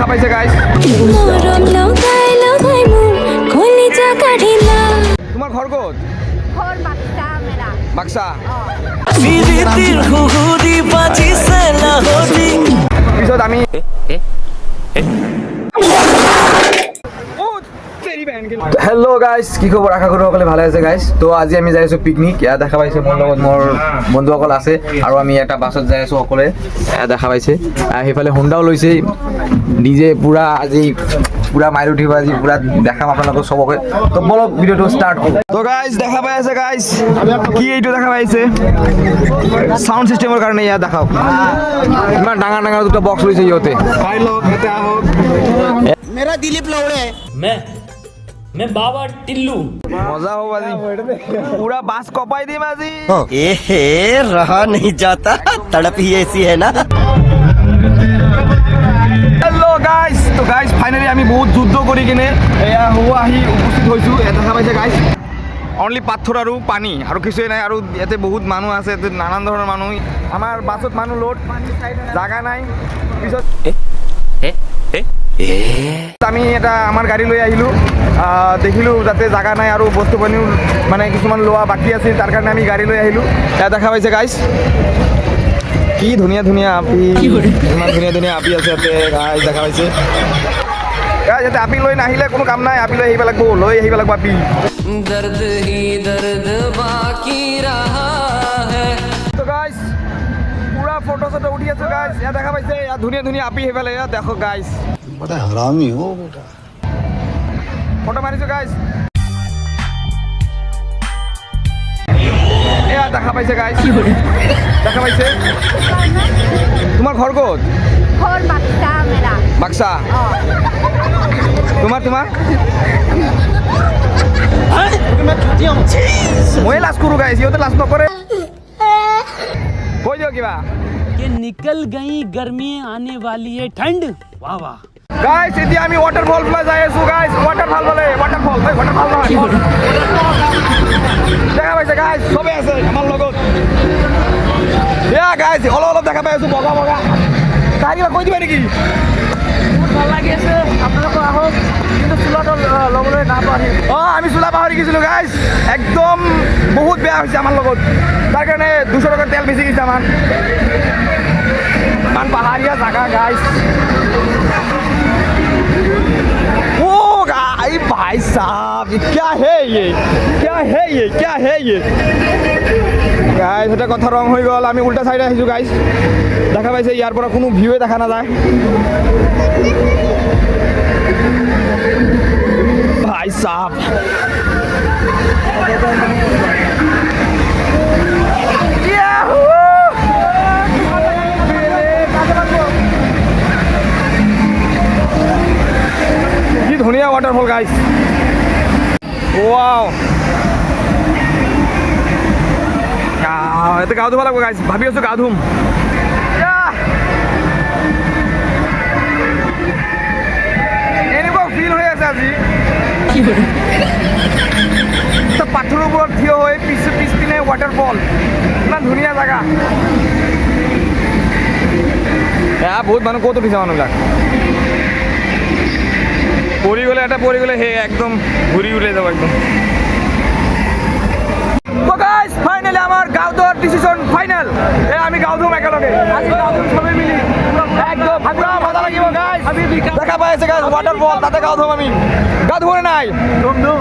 পাইছে গাইস। তোমাৰ ঘৰ ক'ত? বাক্সা। পিছত আমি হেল্ল' গাইজ, কি খবৰ? আশা কৰোঁ সকলে ভালে আছে গাইজ। তো আজি আমি যাই আছোঁ পিকনিক। ইয়াত দেখা পাইছে মোৰ লগত মোৰ বন্ধুসকল আছে আৰু আমি এটা বাছত যাই আছোঁ অকলে। দেখা পাইছে সেইফালে হুণ্ডাও লৈছে ডিজে পুৰা। আজি পুৰা মাইল উঠিব, আজি পুৰা দেখাম আপোনালোকক চবকে। তো বলক ভিডিঅ'টো ষ্টাৰ্ট কৰোঁ। তো গাইজ দেখা পাই আছে গাইজ, কি এইটো দেখা পাইছে চাউণ্ড চিষ্টেমৰ কাৰণে। ইয়াত দেখাওক ইমান ডাঙৰ ডাঙৰ দুটা বক্স লৈছে ইহঁতে। मेरा दिलीप लवड़े है। मैं बाबा टिल्लू। मजा हो बाजी, पूरा बास कपाई दी बाजी। ए रहा नहीं जाता, तड़प ही ऐसी है ना। हेलो गाइस, तो गाइस फाइनली আমি বহুত যুদ্ধ কৰি কিনে এয়া হুৱা আহি উপস্থিত হৈছোঁ। এটা দেখা পাইছে গাইস, অনলি পাথৰ আৰু পানী আৰু কিছুই নাই। আৰু ইয়াতে বহুত মানুহ আছে, ইয়াতে নানান ধৰণৰ মানুহ। আমাৰ বাছত মানুহ লোড, জাগা নাই। পিছত আমি এটা আমাৰ গাড়ী লৈ আহিলোঁ। দেখিলোঁ যাতে জাগা নাই আৰু বস্তু পানীও মানে কিছুমান লোৱা বাকী আছিল, তাৰ কাৰণে আমি গাড়ী লৈ আহিলোঁ। ইয়াত দেখা পাইছে গাইছ, কি ধুনীয়া ধুনীয়া আপি, ইমান ধুনীয়া ধুনীয়া আপি আছে ইয়াতে গাইছ। দেখা পাইছে গাইছ, ইয়াতে আপি লৈ নাহিলে কোনো কাম নাই। আপি লৈ আহিব লাগিব, লৈ আহিব লাগিব আপি। दर्द ही दर्द बाकी रहा है। তো গাইছ পুৰা ফটো চটো উঠি আছোঁ গাইছ। ইয়াত দেখা পাইছে, ইয়াত ধুনীয়া ধুনীয়া আপি সেইফালে। ইয়াত দেখো গাইছ, बड़ा हरामी हो बेटा। ফটো মাৰিছোঁ গাইছ। এয়া দেখা পাইছে গাইছ, দেখা পাইছে। তোমাৰ ঘৰ ক'ত? ঘৰ বাক্সা মেৰা। বাক্সা। তোমাৰ তোমাৰ মই লাজ কৰোঁ গাইছ, সিহঁতে লাজ নকৰে। কৈ দিয়ক কিবা। ये निकल गई गर्मी आने वाली है ठंड। वाह वाह। গাইছ এতিয়া আমি ৱাটাৰফল ফালে যাই আছোঁ গাইছ। ৱাটাৰফল ফালে, ৱাটাৰফল ৱাটাৰফল নহয়। দেখা পাইছে গাইছ, চবেই আছে আমাৰ লগত। এয়া গাইছ অলপ অলপ দেখা পাই আছোঁ, বগা বগা। তাৰ কিবা কৈ দিবা নেকি? ভাল লাগি আছে, আপোনালোক আহক, কিন্তু চুলাটো ল'বলৈ নাপাহৰি। আমি চোলা পাহৰি গৈছিলোঁ গাইছ। একদম বহুত বেয়া হৈছে আমাৰ লগত, তাৰ কাৰণে 200 টকাৰ তেল বেছি গৈছে আমাৰ। ইমান পাহাৰীয়া জাগা গাইছ। ओ गाई भाई साहब, ये क्या है ये, क्या है ये, क्या है ये গাইছ। এটা কথা ৰং হৈ গ'ল, আমি উল্টা চাইডে আহিছোঁ গাইছ। দেখা পাইছে ইয়াৰ পৰা কোনো ভিউৱে দেখা নাযায় ভাই সাহেব। কি ধুনীয়া ৱাটাৰফল গাইছ। ৱাও, ইয়াতে গা ধুব লাগিব গাইছ। ভাবি আছোঁ গা ধুম। এনেকুৱা ফিল হৈ আছে আজি। পাথৰৰ ওপৰত থিয় হৈ পিছপিনে ৱাটাৰফল, ইমান ধুনীয়া জেগা। এয়া বহুত মানুহ ক'ত উঠিছে মানুহবিলাক। পৰি গ'লে এটা পৰি গ'লে সেই একদম ঘূৰি ওলাই যাব একদম। গাইছ ফাইনেলি আমাৰ গাঁও ধোৱাৰ ডিচিশ্যন ফাইনেল। আমি গাঁও ধুম একেলগে, আজি গাঁও ধুম চবেই মিলি। একদম পুৰা মজা লাগিব গাইছ। দেখা পাই আছে গাইছ ৱাটাৰফল, তাতে গাঁও ধুম আমি। গা ধুব নাই? ধুম ধুম।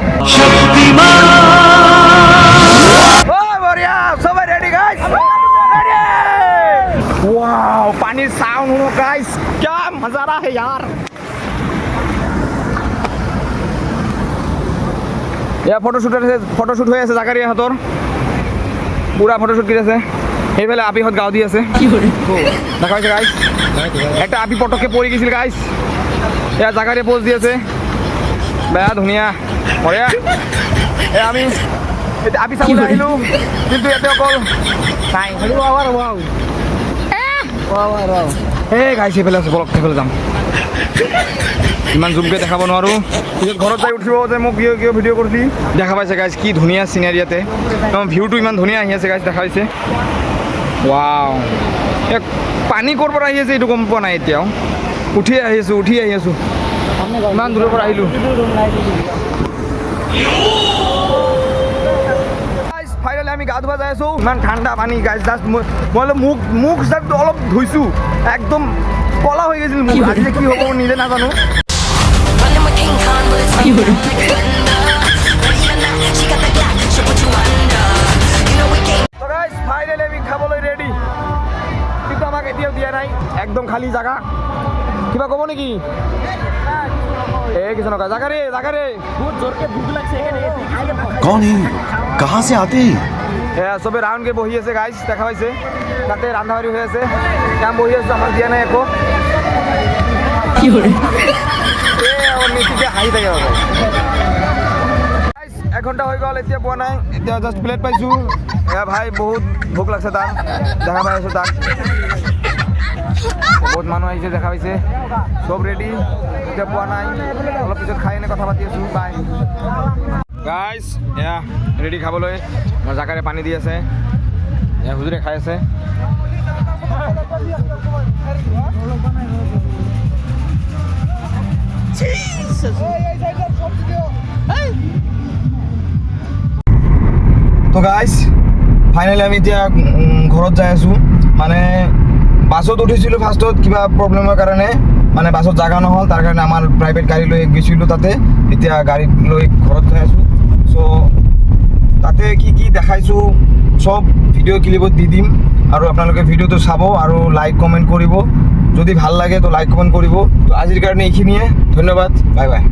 বঢ়িয়া, সবাই রেডি গাইস? রেডি। ওয়াও, পানির সাউন্ড শুনো গাইস, क्या नजारा है यार। এয়া ফটোশুট হৈ আছে জাকাৰিয়া হাতৰ, পুৰা ফটোশুট কৰি আছে। সেইফালে আপিহঁত গাঁও দি আছে। দেখা পাইছে গাইছ, একটা আপি পটককে পৰি গৈছিল গাইছ। এয়া জাকাৰিয়া পোজ দি আছে, বেয়া ধুনীয়া বঢ়িয়া। আমি আপি চাবলৈ আহিলোঁ, কিন্তু ইয়াতে অকল নাই। এই গাইছ সেইফালে আছে, বলক সেইফালে যাম। ইমান জুমকৈ দেখাব নোৱাৰোঁ, পিছত ঘৰত যাই উঠিব যে মোক কিয় কিয় ভিডিঅ' কৰিলি। দেখা পাইছে গাইছ কি ধুনীয়া চিনাৰী ইয়াতে, ভিউটো ইমান ধুনীয়া আহি আছে গাইছ। দেখা পাইছে ৱাও, পানী ক'ৰ পৰা আহি আছে এইটো গম পোৱা নাই এতিয়াও। উঠি আহি আছোঁ ইমান দূৰৰ পৰা আহিলোঁ ফাইনেলি আমি গা ধুবা যাই আছোঁ ইমান ঠাণ্ডা পানী গাইজ জাষ্ট মই অলপ মুখ জাষ্ট অলপ ধুইছোঁ একদম কলা হৈ গৈছিল মুখ আজি যে কি হ'ব মই নিজে নাজানো ফাইনেলি আমি খাবলৈ ৰেডি কিন্তু আমাক এতিয়াও দিয়া নাই একদম খালী জাগা কিবা ক'ব নেকি কিছু নকয় জাগা ৰে বহুত জোৰকে ভোক লাগছে कौन है कहाँ से आते हैं চবে ৰাউণ্ডকে বহি আছে গাইজ দেখা পাইছে তাতে ৰান্ধা বাঢ়ি হৈ আছে কাম বহি আছোঁ আমাক দিয়া নাই একো নিচিতে হাঁহি থাকে এঘণ্টা হৈ গ'ল এতিয়া পোৱা নাই এতিয়া জাষ্ট প্লেট পাইছোঁ ভাই বহুত ভোক লাগছে তাক দেখা পাই আছোঁ তাক বহুত মানুহ আহিছে দেখা পাইছে চব ৰেডি এতিয়া পোৱা নাই অলপ পিছত খাই এনে কথা পাতি আছোঁ বাই গাইজ এয়া ৰেডি খাবলৈ জাকাৰে পানী দি আছে হুজুৰে খাই আছে তো গাইজ ফাইনেলি আমি এতিয়া ঘৰত যাই আছোঁ মানে বাছত উঠিছিলোঁ ফাৰ্ষ্টত কিবা প্ৰব্লেমৰ কাৰণে মানে বাছত জাগা নহ'ল তাৰ কাৰণে আমাৰ প্ৰাইভেট গাড়ী লৈ গৈছিলোঁ তাতে এতিয়া গাড়ী লৈ ঘৰত যাই আছোঁ চ' তাতে কি দেখাইছোঁ চব ভিডিঅ' ক্লিপত দি দিম আৰু আপোনালোকে ভিডিঅ'টো চাব আৰু লাইক কমেণ্ট কৰিব যদি ভাল লাগে তো লাইক কমেণ্ট কৰিব তো আজিৰ কাৰণে এইখিনিয়ে ধন্যবাদ বাই বাই